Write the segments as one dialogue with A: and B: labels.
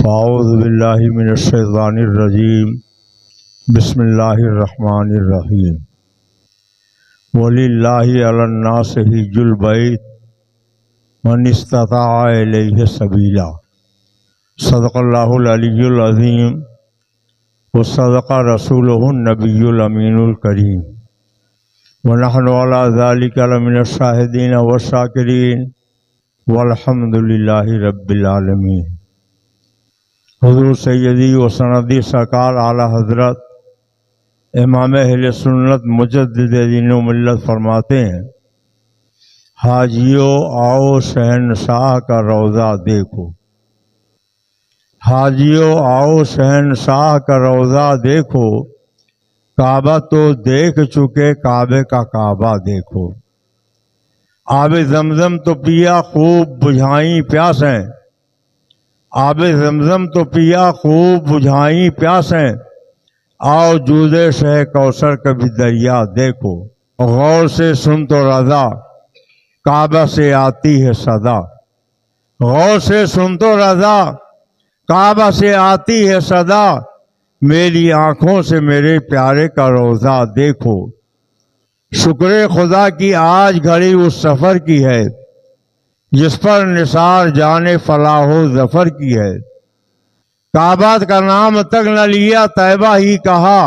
A: فاعوذ باللہ من الشیطان الرجیم بسم اللہ الرحمن الرحیم وَلِلَّهِ عَلَى النَّاسِ حِجُّ الْبَيْتِ مَنِ اسْتَطَاعَ إِلَيْهِ سَبِيلًا صدق اللہ العلی العظیم وصدق رسولہ النبی الامین الکریم وَنَحْنُ عَلَى ذَلِكَ لَمِنَ الشَّاهِدِينَ وَالشَّاكِرِينَ وَالْحَمْدُ لِلَّهِ رَبِّ الْعَالَمِينَ۔ حضور سیدی و سندی سرکار اعلیٰ حضرت امام اہل سنت مجدد دین و ملت فرماتے ہیں، حاجیو آؤ شہنشاہ کا روضہ دیکھو، حاجیو آؤ شہنشاہ کا روضہ دیکھو، کعبہ تو دیکھ چکے کعبے کا کعبہ دیکھو، آب زمزم تو پیا خوب بجھائیں پیاسیں، آب زمزم تو پیا خوب بجھائیں پیاسیں، آؤ جودے شہ کوثر کبھی دریا دیکھو، غور سے سن تو رضا کعبہ سے آتی ہے صدا، غور سے سن تو رضا کعبہ سے آتی ہے صدا، میری آنکھوں سے میرے پیارے کا روضہ دیکھو، شکر خدا کی آج گھڑی اس سفر کی ہے جس پر نثار جان فلاح و ظفر کی ہے، کعبہ کا نام تک نہ لیا طیبہ ہی کہا،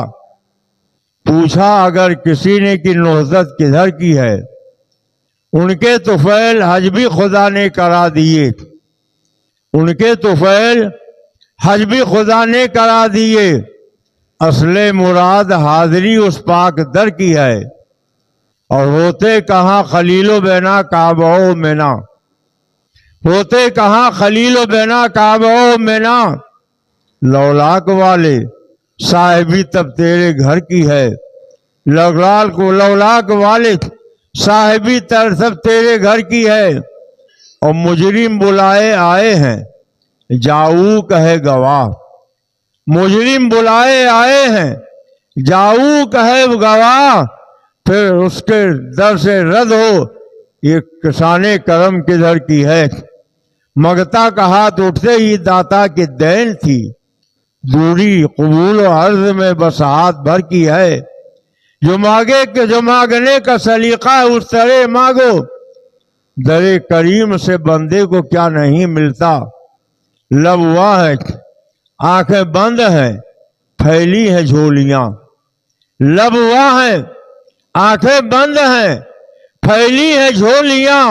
A: پوچھا اگر کسی نے کہ نہضت کدھر کی ہے، ان کے طفیل حج بھی خدا نے کرا دیے، ان کے طفیل حج بھی خدا نے کرا دیے، اصل مراد حاضری اس پاک در کی ہے، اور ہوتے کہاں خلیل و بینا کعبہ و مینا، ہوتے کہاں خلیل و بینا کعبہ و مینا، لولاک والے صاحبی تب تیرے گھر کی ہے، لولاک والے صاحبی تب تیرے گھر کی ہے، اور مجرم بلائے آئے ہیں جاؤ کہے گواہ، مجرم بلائے آئے ہیں جاؤ کہے گواہ، پھر اس کے در سے رد ہو یہ کسان کرم کدھر کی ہے، مگتا کا ہاتھ اٹھتے ہی داتا کی دین تھی، دوری قبول و عرض میں بس ہاتھ بھر کی ہے، جو مانگنے کا سلیقہ اس طرح مانگو، در کریم سے بندے کو کیا نہیں ملتا، لب ہوا ہے آنکھیں بند ہیں پھیلی ہیں جھولیاں، لب ہوا ہے آنکھیں بند ہیں پھیلی ہیں جھولیاں،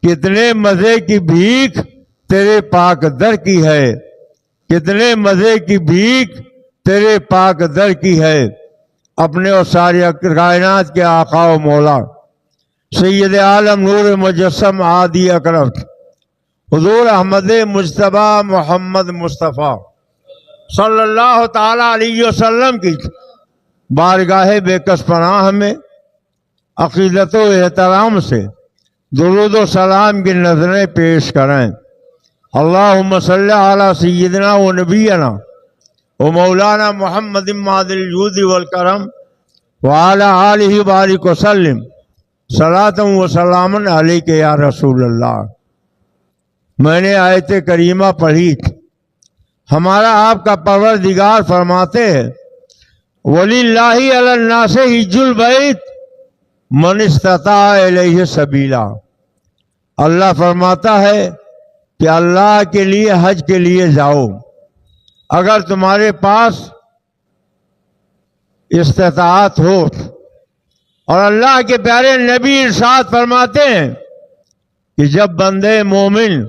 A: کتنے مزے کی بھیک تیرے پاک در کی ہے، کتنے مزے کی بھیک تیرے پاک در کی ہے، اپنے اور ساری کائنات کے آقا و مولا سید عالم نور مجسم عادی اکرم حضور احمد مجتبیٰ محمد مصطفیٰ صلی اللہ تعالی علیہ وسلم کی بارگاہ بے کس پناہ میں عقیدت و احترام سے درود و سلام کی نظریں پیش کریں۔ اللہم صلی علی سیدنا و نبینا و مولانا محمد مادر الجود والکرم وعلی آلہ بارک وسلم صلاۃ و سلام علیک یا رسول اللہ۔ میں نے آیت کریمہ پڑھی، ہمارا آپ کا پروردگار فرماتے ہیں وَلِلَّهِ عَلَى النَّاسِ حِجُّ الْبَيْتِ مَنِ اسْتَطَاعَ إِلَيْهِ سَبِيلًا، اللہ فرماتا ہے کہ اللہ کے لیے حج کے لیے جاؤ اگر تمہارے پاس استطاعت ہو، اور اللہ کے پیارے نبی ارشاد فرماتے ہیں کہ جب بندے مومن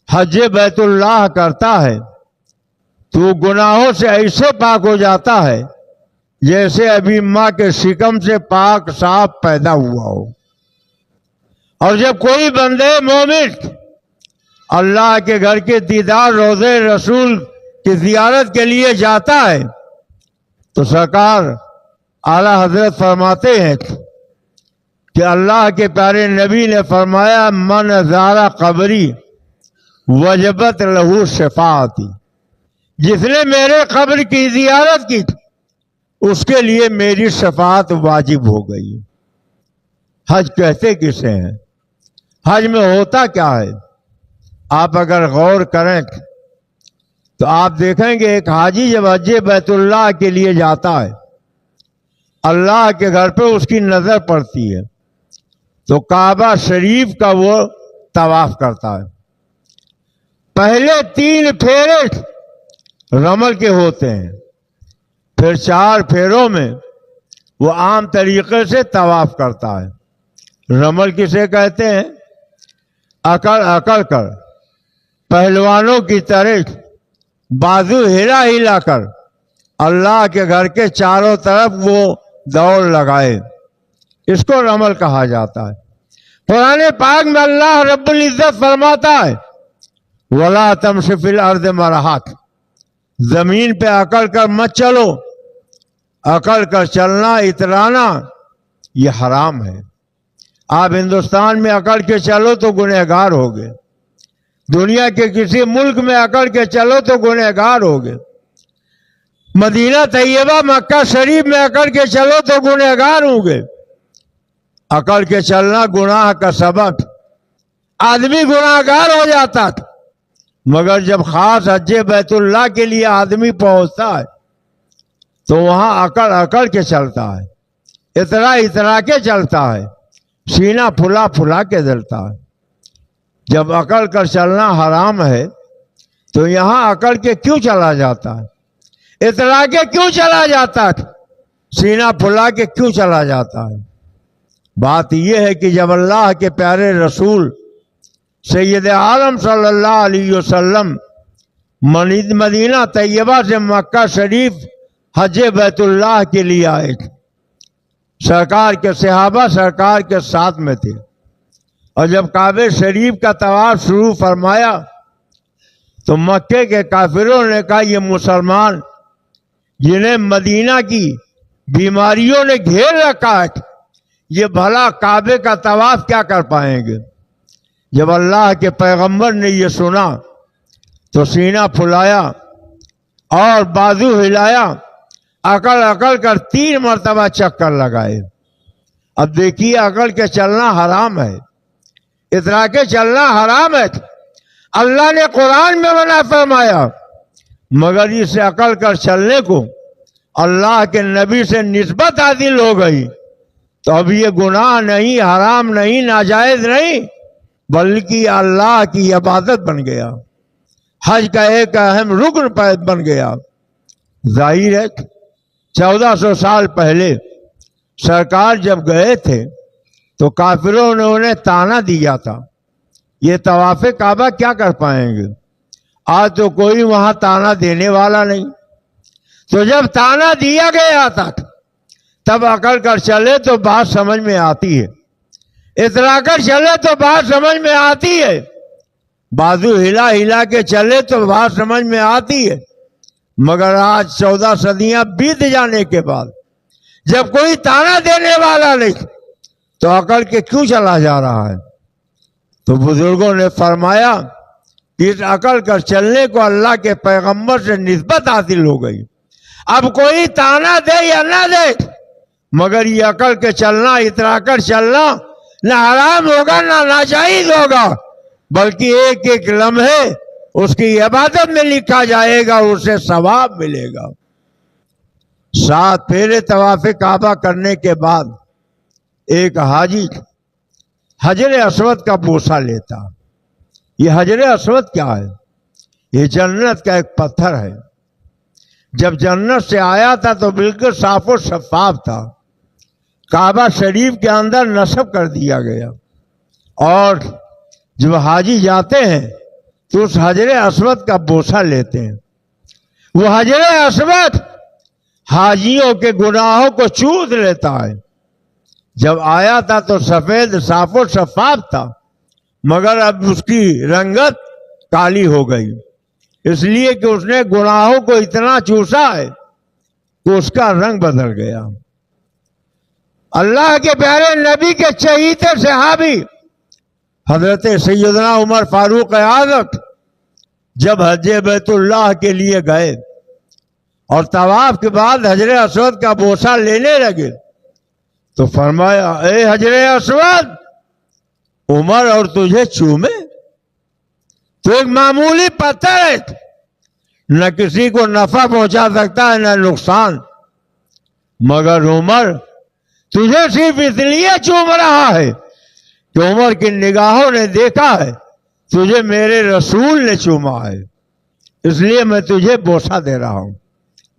A: حج بیت اللہ کرتا ہے تو گناہوں سے ایسے پاک ہو جاتا ہے جیسے ابھی ماں کے شکم سے پاک صاف پیدا ہوا ہو، اور جب کوئی بندے مومن اللہ کے گھر کے دیدار روضے رسول کی زیارت کے لیے جاتا ہے تو سرکار اعلیٰ حضرت فرماتے ہیں کہ اللہ کے پیارے نبی نے فرمایا من زار قبری وجبت لہو شفاعتی، جس نے میرے قبر کی زیارت کی اس کے لیے میری شفاعت واجب ہو گئی۔ حج کہتے کسے ہیں؟ حج میں ہوتا کیا ہے؟ آپ اگر غور کریں تو آپ دیکھیں گے ایک حاجی جب حج بیت اللہ کے لیے جاتا ہے، اللہ کے گھر پہ اس کی نظر پڑتی ہے تو کعبہ شریف کا وہ طواف کرتا ہے۔ پہلے 3 پھیرے رمل کے ہوتے ہیں، پھر 4 پھیروں میں وہ عام طریقے سے طواف کرتا ہے۔ رمل کسے کہتے ہیں؟ اکڑ اکڑ کر پہلوانوں کی طرح بازو ہلا ہلا کر اللہ کے گھر کے چاروں طرف وہ دوڑ لگائے، اس کو رمل کہا جاتا ہے۔ قرآن پاک میں اللہ رب العزت فرماتا ہے وَلَا تَمْشِ فِي الْأَرْضِ مَرَحًا، زمین پہ اکڑ کر مت چلو، اکڑ کر چلنا اترانا یہ حرام ہے۔ آپ ہندوستان میں اکڑ کے چلو تو گنہگار ہوگے، دنیا کے کسی ملک میں اکڑ کے چلو تو گنہگار ہوگے، مدینہ طیبہ مکہ شریف میں اکڑ کے چلو تو گنہگار ہوں گے۔ اکڑ کے چلنا گناہ کا سبب، آدمی گناہگار ہو جاتا تھا، مگر جب خاص حج بیت اللہ کے لیے آدمی پہنچتا ہے تو وہاں اکڑ اکڑ کے چلتا ہے، اترا اترا کے چلتا ہے، سینہ پھلا پھلا کے چلتا ہے۔ جب اکڑ کر چلنا حرام ہے تو یہاں اکڑ کے کیوں چلا جاتا ہے؟ اترا کے کیوں چلا جاتا ہے؟ سینہ پھلا کے کیوں چلا جاتا ہے؟ بات یہ ہے کہ جب اللہ کے پیارے رسول سید عالم صلی اللہ علیہ وسلم مدینہ طیبہ سے مکہ شریف حج بیت اللہ کے لیے آئے تھے، سرکار کے صحابہ سرکار کے ساتھ میں تھے، اور جب کعبہ شریف کا طواف شروع فرمایا تو مکے کے کافروں نے کہا یہ مسلمان جنہیں مدینہ کی بیماریوں نے گھیر رکھا ہے یہ بھلا کعبے کا طواف کیا کر پائیں گے؟ جب اللہ کے پیغمبر نے یہ سنا تو سینہ پھلایا اور بازو ہلایا، اکڑ اکڑ کر 3 مرتبہ چکر لگائے۔ اب دیکھیے اکڑ کے چلنا حرام ہے، اترا کے چلنا حرام ہے، اللہ نے قرآن میں منع فرمایا، مگر اسے اکڑ کر چلنے کو اللہ کے نبی سے نسبت حاصل ہو گئی تو اب یہ گناہ نہیں، حرام نہیں، ناجائز نہیں، بلکہ اللہ کی عبادت بن گیا، حج کا ایک اہم رکن بن گیا۔ ظاہر ہے 1400 سال پہلے سرکار جب گئے تھے تو کافروں نے انہیں تانا دیا تھا یہ طواف کعبہ کیا کر پائیں گے، آج تو کوئی وہاں تانا دینے والا نہیں۔ تو جب تانا دیا گیا تھا تب اکڑ کر چلے تو بات سمجھ میں آتی ہے، اترا کر چلے تو بات سمجھ میں آتی ہے، بازو ہلا ہلا کے چلے تو بات سمجھ میں آتی ہے، مگر آج 14 صدیاں بیت جانے کے بعد جب کوئی تانا دینے والا نہیں تو اکڑ کے کیوں چلا جا رہا ہے؟ تو بزرگوں نے فرمایا کہ اس اکڑ کر چلنے کو اللہ کے پیغمبر سے نسبت حاصل ہو گئی۔ اب کوئی تانا دے یا نہ دے مگر یہ اکڑ کے چلنا، اترا کر چلنا نہ حرام ہوگا نہ ناجائز ہوگا، بلکہ ایک ایک لمحے اس کی عبادت میں لکھا جائے گا، اسے ثواب ملے گا۔ 7 پھیرے طواف کعبہ کرنے کے بعد ایک حاجی حجر اسود کا بوسہ لیتا۔ یہ حجر اسود کیا ہے؟ یہ جنت کا ایک پتھر ہے، جب جنت سے آیا تھا تو بالکل صاف و شفاف تھا، کعبہ شریف کے اندر نصب کر دیا گیا، اور جب حاجی جاتے ہیں تو اس حجر اسود کا بوسہ لیتے ہیں۔ وہ حجر اسود حاجیوں کے گناہوں کو چوس لیتا ہے۔ جب آیا تھا تو سفید صاف و شفاف تھا، مگر اب اس کی رنگت کالی ہو گئی، اس لیے کہ اس نے گناہوں کو اتنا چوسا ہے کہ اس کا رنگ بدل گیا۔ اللہ کے پیارے نبی کے چہیتے صحابی حضرت سیدنا عمر فاروق اعظم جب حج بیت اللہ کے لیے گئے اور طواف کے بعد حجر اسود کا بوسہ لینے لگے تو فرمایا اے حجر اسود، عمر اور تجھے چومے؟ تو ایک معمولی پتھر ہے، نہ کسی کو نفع پہنچا سکتا ہے نہ نقصان. مگر عمر تجھے صرف اس لیے چوم رہا ہے کہ عمر کی نگاہوں نے دیکھا ہے تجھے میرے رسول نے چوما ہے, اس لیے میں تجھے بوسہ دے رہا ہوں.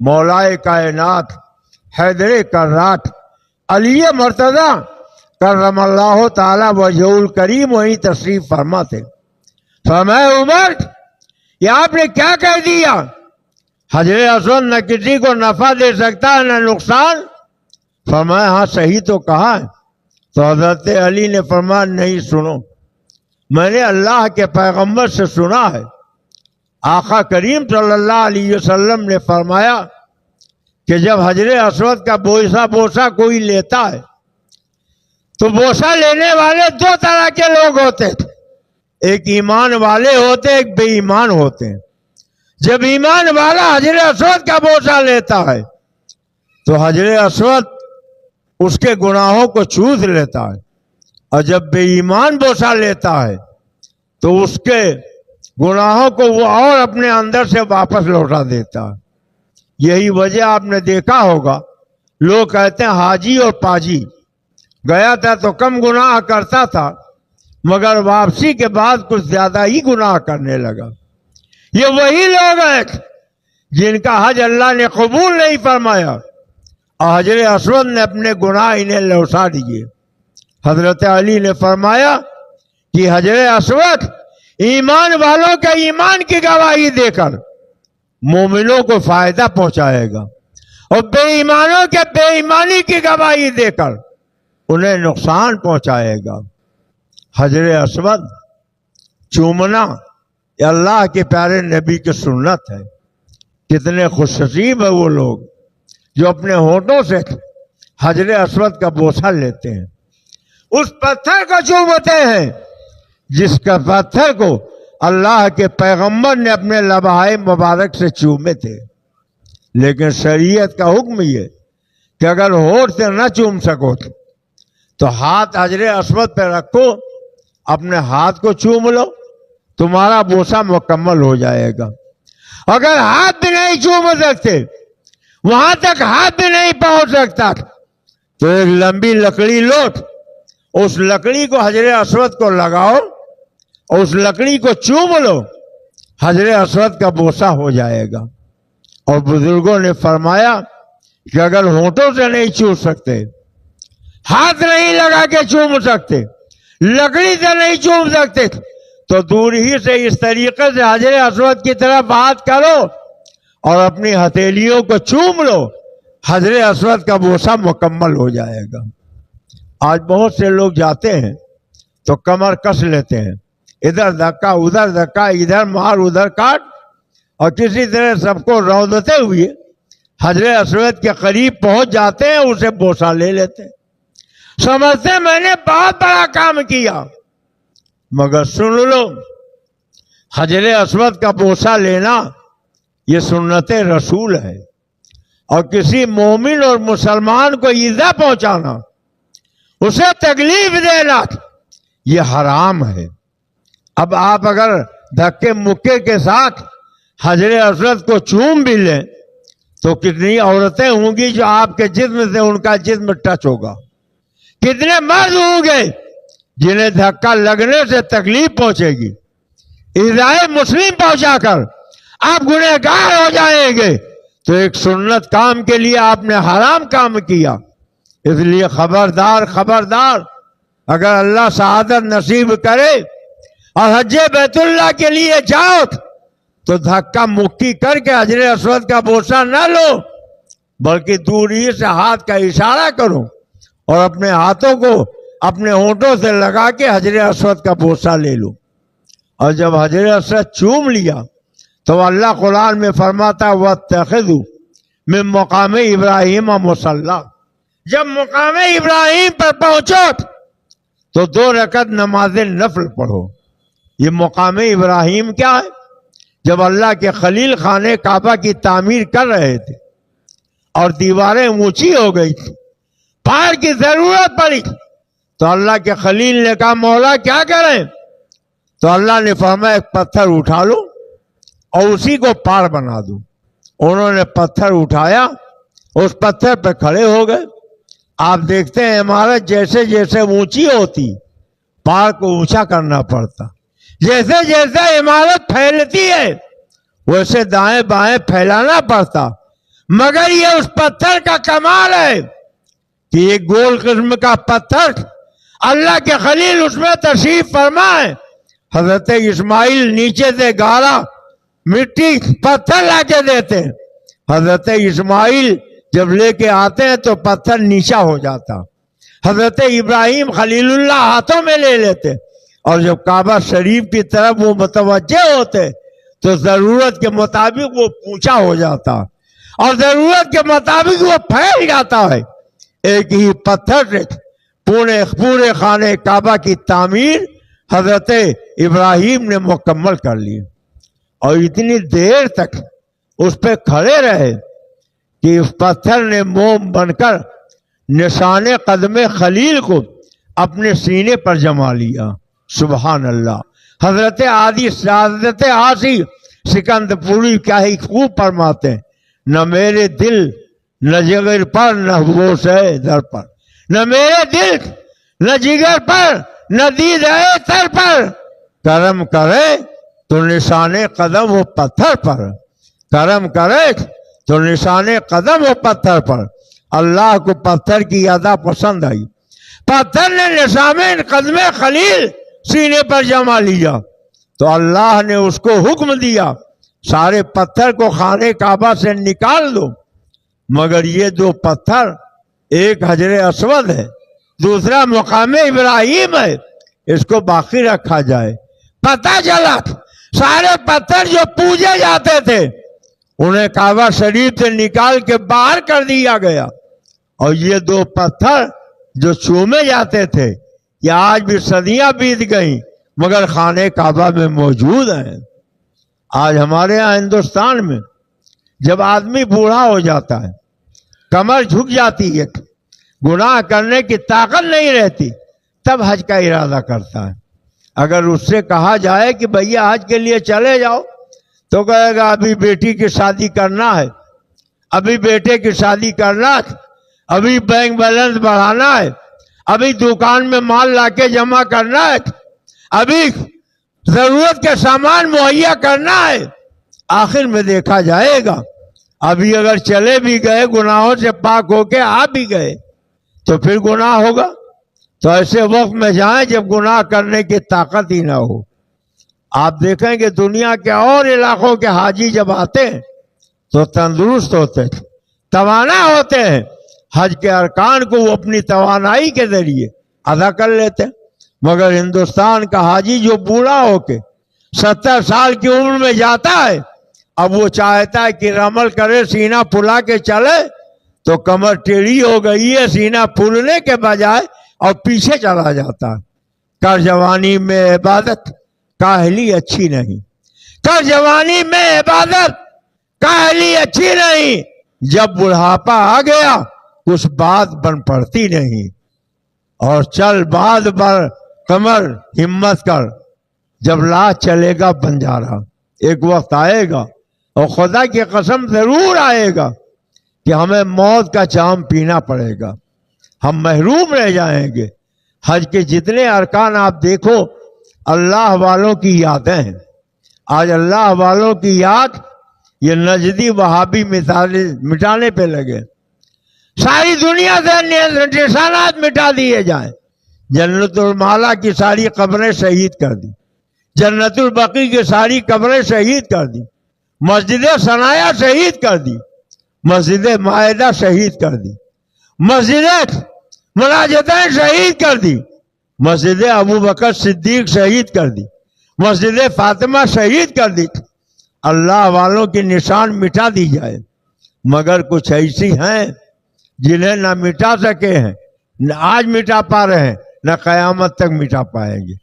A: مولائے کائنات حیدر کرات علی مرتضی کرم اللہ تعالی وجہ الکریم وہیں تشریف فرما تھے. فرمایا عمر یہ آپ نے کیا کہہ دیا؟ حجر اسود نہ کسی کو نفع دے سکتا ہے نہ نقصان. فرمایا ہاں صحیح تو کہا ہے. تو حضرت علی نے فرمایا نہیں سنو, میں نے اللہ کے پیغمبر سے سنا ہے, آقا کریم صلی اللہ علیہ وسلم نے فرمایا کہ جب حجر اسود کا بوسہ کوئی لیتا ہے تو بوسہ لینے والے دو طرح کے لوگ ہوتے تھے, ایک ایمان والے ہوتے ایک بے ایمان ہوتے ہیں. جب ایمان والا حجر اسود کا بوسہ لیتا ہے تو حجر اسود اس کے گناہوں کو چوس لیتا ہے, اور جب بے ایمان بوسہ لیتا ہے تو اس کے گناہوں کو وہ اور اپنے اندر سے واپس لوٹا دیتا ہے. یہی وجہ آپ نے دیکھا ہوگا لوگ کہتے ہیں حاجی اور پاجی, گیا تھا تو کم گناہ کرتا تھا مگر واپسی کے بعد کچھ زیادہ ہی گناہ کرنے لگا. یہ وہی لوگ ہیں جن کا حج اللہ نے قبول نہیں فرمایا اور حجر اسود نے اپنے گناہ انہیں لوٹا دیے. حضرت علی نے فرمایا کہ حجر اسود ایمان والوں کے ایمان کی گواہی دے کر مومنوں کو فائدہ پہنچائے گا اور بے ایمانوں کے بے ایمانی کی گواہی دے کر انہیں نقصان پہنچائے گا. حجر اسود چومنا یہ اللہ کے پیارے نبی کی سنت ہے. کتنے خوش نصیب ہے وہ لوگ جو اپنے ہونٹوں سے حجر اسود کا بوسہ لیتے ہیں, اس پتھر کو چومتے ہیں جس کا پتھر کو اللہ کے پیغمبر نے اپنے لبہائے مبارک سے چومے تھے. لیکن شریعت کا حکم یہ کہ اگر ہونٹ سے نہ چوم سکو تو ہاتھ حجر اسود پہ رکھو, اپنے ہاتھ کو چوم لو, تمہارا بوسہ مکمل ہو جائے گا. اگر ہاتھ بھی نہیں چوم سکتے, وہاں تک ہاتھ بھی نہیں پہنچ سکتا, تو ایک لمبی لکڑی لوٹ, اس لکڑی کو حجر اسود کو لگاؤ اور اس لکڑی کو چوم لو, حجر اسود کا بوسہ ہو جائے گا. اور بزرگوں نے فرمایا کہ اگر ہونٹوں سے نہیں چوم سکتے, ہاتھ نہیں لگا کے چوم سکتے, لکڑی سے نہیں چوم سکتے, تو دور ہی سے اس طریقے سے حجر اسود کی طرف ہاتھ کرو اور اپنی ہتھیلیوں کو چوم لو, حجر اسود کا بوسہ مکمل ہو جائے گا. آج بہت سے لوگ جاتے ہیں تو کمر کس لیتے ہیں, ادھر دھکا ادھر دھکا, ادھر مار ادھر کاٹ, اور کسی طرح سب کو رودتے ہوئے حجر اسود کے قریب پہنچ جاتے ہیں, اسے بوسہ لے لیتے ہیں, سمجھتے میں نے بہت بڑا کام کیا. مگر سن لو, حجر اسود کا بوسہ لینا یہ سنت رسول ہے, اور کسی مومن اور مسلمان کو ایذا پہنچانا, اسے تکلیف دینا یہ حرام ہے. اب آپ اگر دھکے مکے کے ساتھ حجر اسود کو چوم بھی لیں تو کتنی عورتیں ہوں گی جو آپ کے جسم سے ان کا جسم ٹچ ہوگا, کتنے مرد ہوں گے جنہیں دھکا لگنے سے تکلیف پہنچے گی. ایذائے مسلم پہنچا کر آپ گنہگار ہو جائیں گے, تو ایک سنت کام کے لیے آپ نے حرام کام کیا. اس لیے خبردار خبردار, اگر اللہ سعادت نصیب کرے اور حج بیت اللہ کے لیے جاؤ تو دھکا مکی کر کے حجر اسود کا بوسہ نہ لو, بلکہ دور ہی سے ہاتھ کا اشارہ کرو اور اپنے ہاتھوں کو اپنے ہونٹوں سے لگا کے حجر اسود کا بوسہ لے لو. اور جب حجر اسود چوم لیا تو اللہ قرآن میں فرماتا وَاتَّخِذُوا مِن مقام ابراہیم مصلی. جب مقام ابراہیم پر پہنچو تو 2 رکعت نماز نفل پڑھو. یہ مقام ابراہیم کیا ہے؟ جب اللہ کے خلیل خانے کعبہ کی تعمیر کر رہے تھے اور دیواریں اونچی ہو گئی تھی, پہاڑ کی ضرورت پڑی, تو اللہ کے خلیل نے کہا مولا کیا کریں؟ تو اللہ نے فرمایا ایک پتھر اٹھا لو اور اسی کو پار بنا دوں۔ انہوں نے پتھر اٹھایا، اس پتھر پہ کھڑے ہو گئے۔ آپ دیکھتے ہیں عمارت جیسے جیسے اونچی ہوتی پار کو اونچا کرنا پڑتا، جیسے جیسے عمارت پھیلتی ہے ویسے دائیں بائیں پھیلانا پڑتا۔ مگر یہ اس پتھر کا کمال ہے کہ یہ گول قسم کا پتھر اللہ کے خلیل اس میں تشریف فرمائے۔ حضرت اسماعیل نیچے سے گاڑا مٹی پتھر لا کے دیتے، حضرت اسماعیل جب لے کے آتے ہیں تو پتھر نیچا ہو جاتا۔ حضرت ابراہیم خلیل اللہ ہاتھوں میں لے لیتے، اور جب کعبہ شریف کی طرف وہ متوجہ ہوتے تو ضرورت کے مطابق وہ اونچا ہو جاتا، اور ضرورت کے مطابق وہ پھیل جاتا ہے۔ ایک ہی پتھر سے پورے خانے کعبہ کی تعمیر حضرت ابراہیم نے مکمل کر لی، اور اتنی دیر تک اس پہ کھڑے رہے کہ اس پتھر نے موم بن کر نشان قدم خلیل کو اپنے سینے پر جما لیا۔ سبحان اللہ۔ حضرت عاصی سکندپوری کیا ہی خوب فرماتے ہیں، نہ میرے دل نہ جگر پر نہ گوش ہے در پر، نہ میرے دل نہ جگر پر نہ دید ہے سر پر، کرم کرے تو نشان قدم ہو پتھر پر، کرم کرے تو نشان قدم ہو پتھر پر۔ اللہ کو پتھر کی ادا پسند آئی، پتھر نے نشان قدم خلیل سینے پر جما لیا، تو اللہ نے اس کو حکم دیا سارے پتھر کو خانے کعبہ سے نکال دو، مگر یہ دو پتھر، ایک حجر اسود ہے، دوسرا مقام ابراہیم ہے، اس کو باقی رکھا جائے۔ پتہ چلا سارے پتھر جو پوجے جاتے تھے انہیں کعبہ شریف سے نکال کے باہر کر دیا گیا، اور یہ دو پتھر جو چومے جاتے تھے یہ آج بھی صدیاں بیت گئیں مگر خانے کعبہ میں موجود ہیں۔ آج ہمارے یہاں ہندوستان میں جب آدمی بوڑھا ہو جاتا ہے، کمر جھک جاتی ہے، گناہ کرنے کی طاقت نہیں رہتی، تب حج کا ارادہ کرتا ہے۔ اگر اس سے کہا جائے کہ بھیا حج کے لیے چلے جاؤ تو کہے گا ابھی بیٹی کی شادی کرنا ہے، ابھی بیٹے کی شادی کرنا ہے، ابھی بینک بیلنس بڑھانا ہے، ابھی دکان میں مال لا کے جمع کرنا ہے، ابھی ضرورت کے سامان مہیا کرنا ہے۔ آخر میں دیکھا جائے گا ابھی اگر چلے بھی گئے، گناہوں سے پاک ہو کے آ بھی گئے تو پھر گناہ ہوگا۔ تو ایسے وقت میں جائیں جب گناہ کرنے کی طاقت ہی نہ ہو۔ آپ دیکھیں کہ دنیا کے اور علاقوں کے حاجی جب آتے ہیں تو تندرست ہوتے ہیں، توانا ہوتے ہیں، حج کے ارکان کو وہ اپنی توانائی کے ذریعے ادا کر لیتے ہیں۔ مگر ہندوستان کا حاجی جو بوڑھا ہو کے 70 سال کی عمر میں جاتا ہے، اب وہ چاہتا ہے کہ رمل کرے، سینہ پھلا کے چلے، تو کمر ٹیڑھی ہو گئی ہے، سینہ پھولنے کے بجائے اور پیچھے چلا جاتا ہے۔ کر جوانی میں عبادت کاہلی اچھی نہیں، کر جوانی میں عبادت کاہلی اچھی نہیں، جب بڑھاپا آ گیا کچھ بات بن پڑتی نہیں، اور چل بعد بر کمر ہمت کر، جب لا چلے گا بنجارا۔ ایک وقت آئے گا اور خدا کی قسم ضرور آئے گا کہ ہمیں موت کا جام پینا پڑے گا، ہم محروم رہ جائیں گے۔ حج کے جتنے ارکان آپ دیکھو اللہ والوں کی یادیں ہیں۔ آج اللہ والوں کی یاد یہ نجدی وہابی مٹانے پہ لگے، ساری دنیا سے نشانات مٹا دیے جائیں۔ جنت المالا کی ساری قبریں شہید کر دی، جنت البقیع کی ساری قبریں شہید کر دی، مسجد ثنایا شہید کر دی، مسجد مائدہ شہید کر دی، مسجد مناجتیں شہید کر دی، مسجد ابو بکر صدیق شہید کر دی، مسجد فاطمہ شہید کر دی۔ اللہ والوں کی نشان مٹا دی جائے، مگر کچھ ایسی ہیں جنہیں نہ مٹا سکے ہیں، نہ آج مٹا پا رہے ہیں، نہ قیامت تک مٹا پائیں گے۔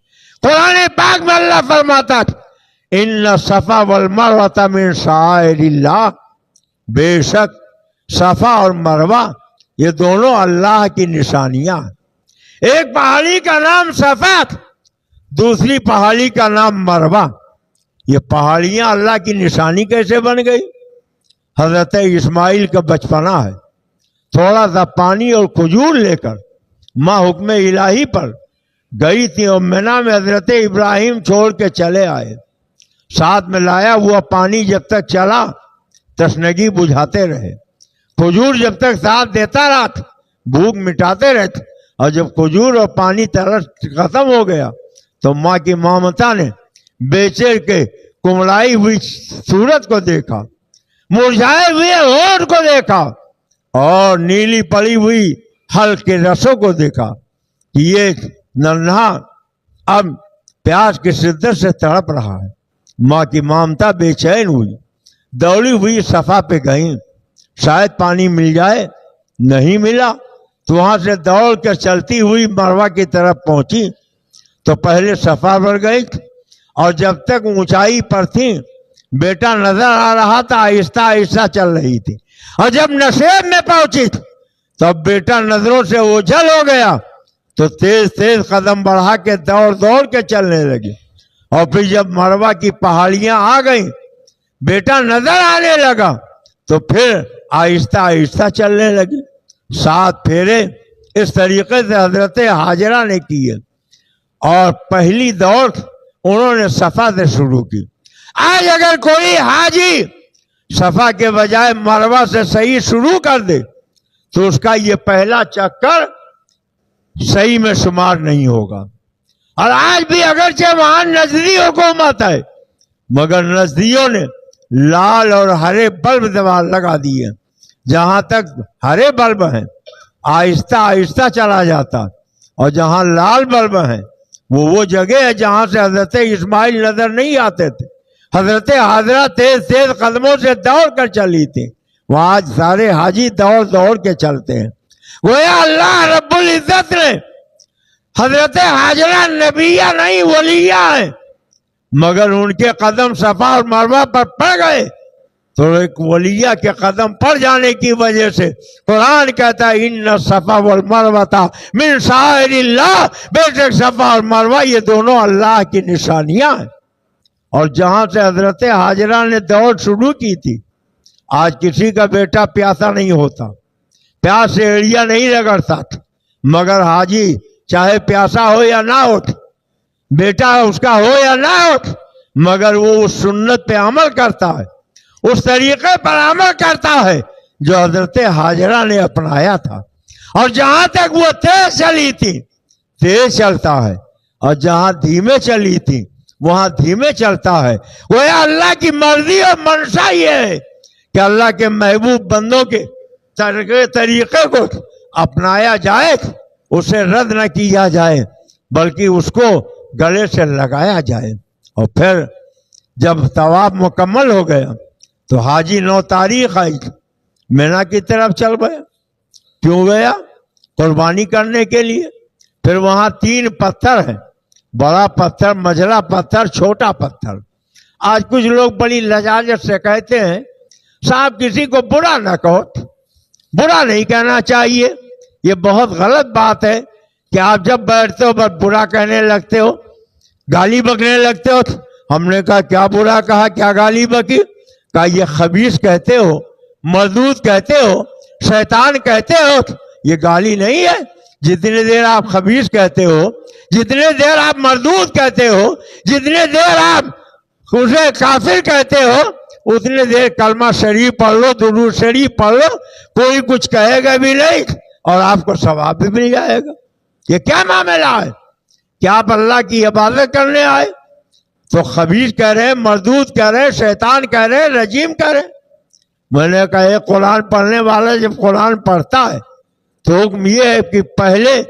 A: قرآن پاک میں اللہ فرماتا ہے ان صفا والمروہ من شعائر اللہ، بے شک صفا اور مروہ یہ دونوں اللہ کی نشانیاں ہیں۔ ایک پہاڑی کا نام صفا، دوسری پہاڑی کا نام مروہ، یہ پہاڑیاں اللہ کی نشانی کیسے بن گئی؟ حضرت اسماعیل کا بچپنا ہے، تھوڑا سا پانی اور کھجور لے کر ماں حکم الہی پر گئی تھی اور مینا میں حضرت ابراہیم چھوڑ کے چلے آئے. ساتھ میں لایا ہوا پانی جب تک چلا تشنگی بجھاتے رہے، کھجور جب تک ساتھ دیتا رہا بھوک مٹاتے رہتے، اور جب کھجور اور پانی ترس ختم ہو گیا تو ماں کی ممتا نے بیچے کے کمڑائی ہوئی صورت کو دیکھا، مرجھائے ہوئے ہونٹ کو دیکھا اور نیلی پڑی ہوئی حل کے رسوں کو دیکھا کہ یہ ننھا اب پیاس کی شدت سے تڑپ رہا ہے. ماں کی ممتا بے چین ہوئی، دوڑی ہوئی صفا پہ گئیں، شاید پانی مل جائے. نہیں ملا تو وہاں سے دوڑ کر چلتی ہوئی مروہ کی طرف پہنچی تو پہلے صفا پر گئی اور جب تک اونچائی پر تھی بیٹا نظر آ رہا تھا، آہستہ آہستہ چل رہی تھی، اور جب نشیب میں پہنچی تو اب بیٹا نظروں سے اوجھل ہو گیا تو تیز تیز قدم بڑھا کے دوڑ دوڑ کے چلنے لگی. اور پھر جب مروہ کی پہاڑیاں آ گئیں بیٹا نظر آنے لگا تو پھر آہستہ آہستہ چلنے لگی. 7 پھیرے اس طریقے سے حضرت ہاجرہ نے کیے اور پہلی دوڑ انہوں نے صفا سے شروع کی. آج اگر کوئی حاجی صفا کے بجائے مروہ سے صحیح شروع کر دے تو اس کا یہ پہلا چکر صحیح میں شمار نہیں ہوگا. اور آج بھی اگرچہ وہاں نزدی حکومت ہے مگر نزدیوں نے لال اور ہرے بلب لگا دیے. جہاں تک ہرے بلب ہیں آہستہ آہستہ چلا جاتا، اور جہاں لال بلب ہیں وہ جگہ ہے جہاں سے حضرت اسماعیل نظر نہیں آتے تھے. حضرت حاجرہ تیز تیز قدموں سے دوڑ کر چلی تھی، وہاں آج سارے حاجی دوڑ دوڑ کے چلتے ہیں. گویا اللہ رب العزت نے حضرت حاجرہ نبیہ نہیں ولیہ ہے، مگر ان کے قدم صفا اور مروہ پر پڑ گئے تو ایک ولیہ کے قدم پڑ جانے کی وجہ سے قرآن کہتا ہے ان الصفا والمروہ من شعائر اللہ، بے شک صفا اور مروہ یہ دونوں اللہ کی نشانیاں ہیں. اور جہاں سے حضرت حاجرہ نے دوڑ شروع کی تھی آج کسی کا بیٹا پیاسا نہیں ہوتا، پیاس سے ایڑیا نہیں رگڑتا، مگر حاجی چاہے پیاسا ہو یا نہ ہو، بیٹا اس کا ہو یا نہ ہو، مگر وہ اس سنت پہ عمل کرتا ہے، اس طریقے پر عمل کرتا ہے جو حضرت حاجرہ نے اپنایا تھا. اور جہاں تک وہ تیز چلی تھی تیز چلتا ہے، اور جہاں دھیمے چلی تھی وہاں دھیمے چلتا ہے. وہ اللہ کی مرضی اور منشا یہ ہے کہ اللہ کے محبوب بندوں کے طریقے کو اپنایا جائے، اسے رد نہ کیا جائے بلکہ اس کو گلے سے لگایا جائے. اور پھر جب طواف مکمل ہو گیا تو حاجی 9 تاریخ آئی، مینا کی طرف چل گیا. کیوں گیا؟ قربانی کرنے کے لیے. پھر وہاں 3 پتھر ہیں، بڑا پتھر، مجلا پتھر، چھوٹا پتھر. آج کچھ لوگ بڑی لجاجت سے کہتے ہیں صاحب کسی کو برا نہ کہو. برا نہیں کہنا چاہیے، یہ بہت غلط بات ہے کہ آپ جب بیٹھتے ہو بس برا کہنے لگتے ہو، گالی بکنے لگتے ہو. ہم نے کہا کیا برا کہا، کیا گالی بکی؟ کہا یہ خبیث کہتے ہو، مردود کہتے ہو، شیطان کہتے ہو. یہ گالی نہیں ہے. جتنی دیر آپ خبیث کہتے ہو، جتنے دیر آپ مردود کہتے ہو، جتنے دیر آپ اسے کافر کہتے ہو، اتنے دیر کلمہ شریف پڑھ لو، درود شریف پڑھ لو، کوئی کچھ کہے گا بھی نہیں اور آپ کو ثواب بھی مل جائے گا. یہ کیا معاملہ ہے؟ کیا آپ اللہ کی عبادت کرنے آئے؟ تو خبیث کہہ رہے ہیں، مردود کہہ رہے ہیں، شیطان کہہ رہے ہیں، رجیم کہہ رہے ہیں. میں نے کہا یہ قرآن پڑھنے والا جب قرآن پڑھتا ہے تو حکم یہ ہے کہ پہلے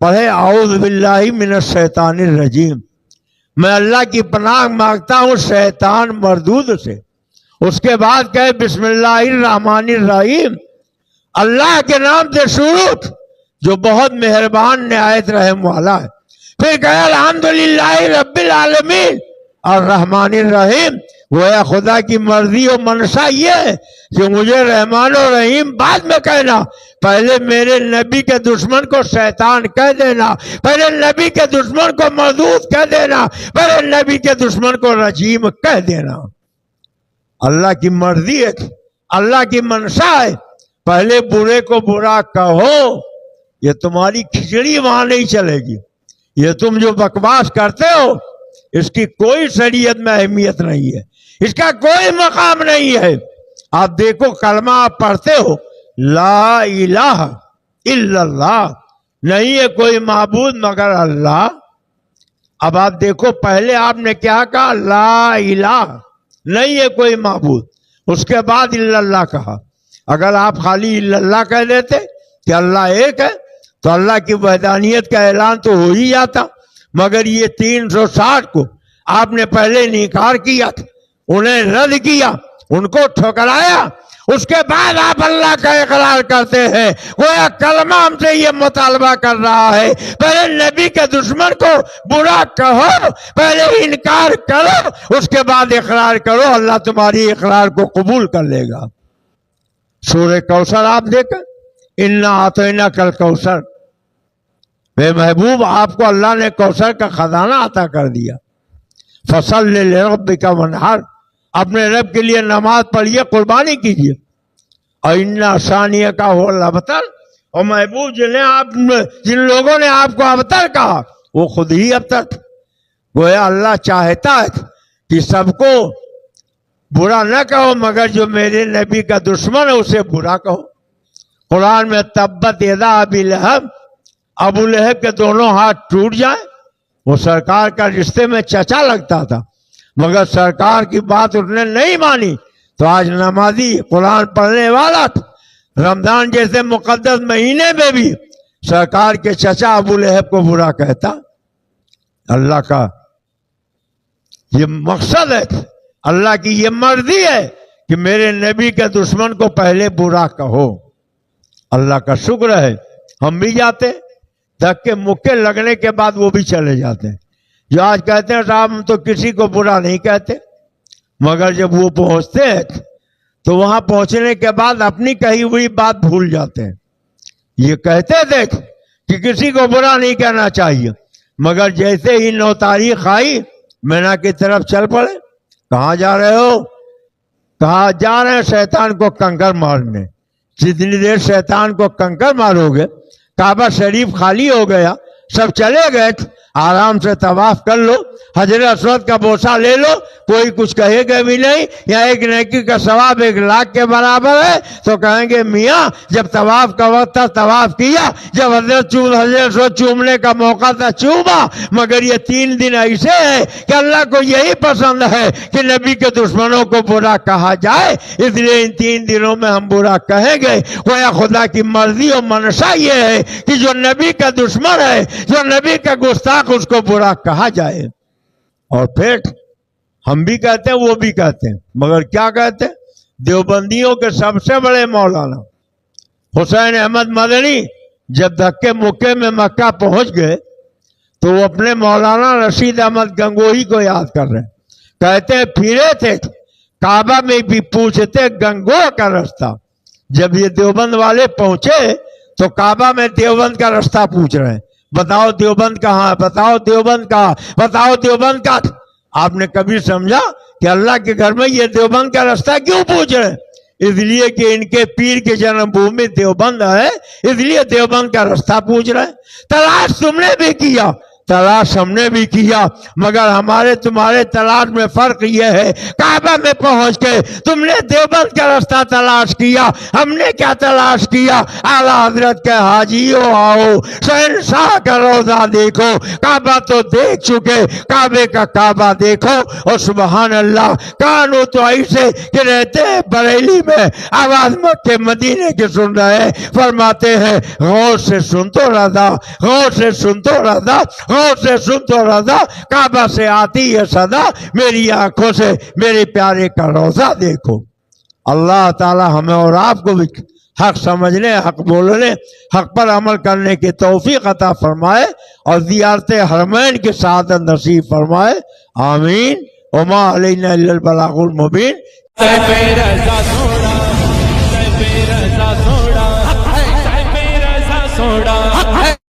A: پڑھے اعوذ باللہ من الشیطان الرجیم، میں اللہ کی پناہ مانگتا ہوں شیطان مردود سے. اس کے بعد کہے بسم اللہ الرحمن الرحیم، اللہ کے نام سے شروع جو بہت مہربان نہایت رحم والا ہے. پھر کہے الحمدللہ رب العالمین، الرحمن الرحیم. گویا خدا کی مرضی و منشا یہ ہے کہ مجھے رحمان و رحیم بعد میں کہنا، پہلے میرے نبی کے دشمن کو شیطان کہہ دینا، پہلے نبی کے دشمن کو مردود کہہ دینا، پہلے نبی کے دشمن کو رجیم کہہ دینا. اللہ کی مرضی ہے، اللہ کی منشا ہے. پہلے برے کو برا کہو. یہ تمہاری کھچڑی وہاں نہیں چلے گی. یہ تم جو بکواس کرتے ہو اس کی کوئی شریعت میں اہمیت نہیں ہے، اس کا کوئی مقام نہیں ہے. آپ دیکھو کلمہ آپ پڑھتے ہو، لا الہ الا اللہ، نہیں ہے کوئی معبود مگر اللہ. اب آپ دیکھو پہلے آپ نے کیا کہا؟ لا الہ، نہیں ہے کوئی معبود. اس کے بعد الا اللہ کہا. اگر آپ خالی الا اللہ کہہ دیتے کہ اللہ ایک ہے تو اللہ کی وحدانیت کا اعلان تو ہو ہی جاتا. مگر یہ 360 کو آپ نے پہلے انکار کیا تھا، انہیں رد کیا، ان کو ٹھکرایا، اس کے بعد آپ اللہ کا اقرار کرتے ہیں. گویا کلمہ ہم سے یہ مطالبہ کر رہا ہے پہلے نبی کے دشمن کو برا کہو، پہلے انکار کرو، اس کے بعد اقرار کرو. اللہ تمہاری اقرار کو قبول کر لے گا. سورہ کوثر آپ دیکھیں، انا اعطیناک الکوثر، بے محبوب آپ کو اللہ نے کوثر کا خزانہ عطا کر دیا. فصل لربک وانحر، اپنے رب کے لیے نماز پڑھیے، قربانی کیجیے. اور انا ثانیہ کا ہو الابتر، اور محبوب جن لوگوں نے آپ کو ابتر کہا وہ خود ہی ابتر تھے. گویا اللہ چاہتا ہے کہ سب کو برا نہ کہو، مگر جو میرے نبی کا دشمن ہے اسے برا کہو. قرآن میں تبت یدا ابی لہب، ابو لہب کے دونوں ہاتھ ٹوٹ جائیں. وہ سرکار کا رشتے میں چچا لگتا تھا، مگر سرکار کی بات اس نے نہیں مانی تو آج نمازی، قرآن پڑھنے والا تھا. رمضان جیسے مقدس مہینے میں بھی سرکار کے چچا ابو لہب کو برا کہتا. اللہ کا یہ مقصد ہے، اللہ کی یہ مرضی ہے کہ میرے نبی کے دشمن کو پہلے برا کہو. اللہ کا شکر ہے ہم بھی جاتے، دھکے مکے لگنے کے بعد وہ بھی چلے جاتے ہیں. جو آج کہتے ہیں صاحب ہم تو کسی کو برا نہیں کہتے، مگر جب وہ پہنچتے ہیں تو وہاں پہنچنے کے بعد اپنی کہی ہوئی بات بھول جاتے ہیں. یہ کہتے تھے کہ کسی کو برا نہیں کہنا چاہیے، مگر جیسے ہی 9 تاریخ آئی مینا کی طرف چل پڑے. کہاں جا رہے ہو؟ کہاں جا رہے ہیں؟ شیطان کو کنکر مارنے. جتنی دیر شیطان کو کنکر مارو گے، کعبہ شریف خالی ہو گیا، سب چلے گئے، آرام سے طواف کر لو، حجر اسود کا بوسہ لے لو، کوئی کچھ کہے گا بھی نہیں. یا ایک نیکی کا ثواب 1 لاکھ کے برابر ہے تو کہیں گے میاں جب طواف کا وقت تھا طواف کیا، جب حضرت اسود چومنے کا موقع تھا چوما. مگر یہ 3 دن ایسے ہیں کہ اللہ کو یہی پسند ہے کہ نبی کے دشمنوں کو برا کہا جائے، اس لیے ان 3 دنوں میں ہم برا کہیں گے. گویا خدا کی مرضی اور منشا یہ ہے کہ جو نبی کا دشمن ہے، جو نبی کا گستاخ، اس کو برا کہا جائے. اور پھر ہم بھی کہتے ہیں، وہ بھی کہتے ہیں، مگر کیا کہتے ہیں؟ دیوبندیوں کے سب سے بڑے مولانا حسین احمد مدنی جب دھکے مکے میں مکہ پہنچ گئے تو وہ اپنے مولانا رشید احمد گنگوہی کو یاد کر رہے ہیں. کہتے ہیں پھرے تھے کعبہ میں بھی پوچھتے گنگوہ کا رستہ. جب یہ دیوبند والے پہنچے تو کعبہ میں دیوبند کا رستہ پوچھ رہے ہیں، بتاؤ دیوبند کہاں، بتاؤ دیوبند کہاں، بتاؤ دیوبند کا. آپ نے کبھی سمجھا کہ اللہ کے گھر میں یہ دیوبند کا رستہ کیوں پوچھ رہے ہیں؟ اس لیے کہ ان کے پیر کے جنم بھومی دیوبند ہے، اس لیے دیوبند کا رستہ پوچھ رہے ہیں. تلاش تم نے بھی کیا، تلاش ہم نے بھی کیا، مگر ہمارے تمہارے تلاش میں فرق یہ ہے کعبہ میں پہنچ کے تم نے دیوبند کا راستہ تلاش کیا، ہم نے کیا تلاش کیا؟ اعلیٰ حضرت کے حاجیوں آؤ شہنشاہ کا روضہ دیکھو. کعبہ تو دیکھ چکے، کعبے کا کعبہ دیکھو. اور سبحان اللہ کانو تو ایسے کہ رہتے ہیں بریلی میں، آواز مکے مدینے کے سن رہے، فرماتے ہیں غور سے سن تو رضا، غور سے سن تو رضا، غور سے سن تو رضا، کعبہ سے آتی ہے صدا، میری آنکھوں سے میرے پیارے کا روضہ دیکھو. اللہ تعالی ہمیں اور آپ کو بھی حق سمجھنے، حق بولنے، حق پر عمل کرنے کی توفیق عطا فرمائے اور زیارت حرمین کی سعادت نصیب فرمائے. آمین. وما علینا الا البلاغ المبین.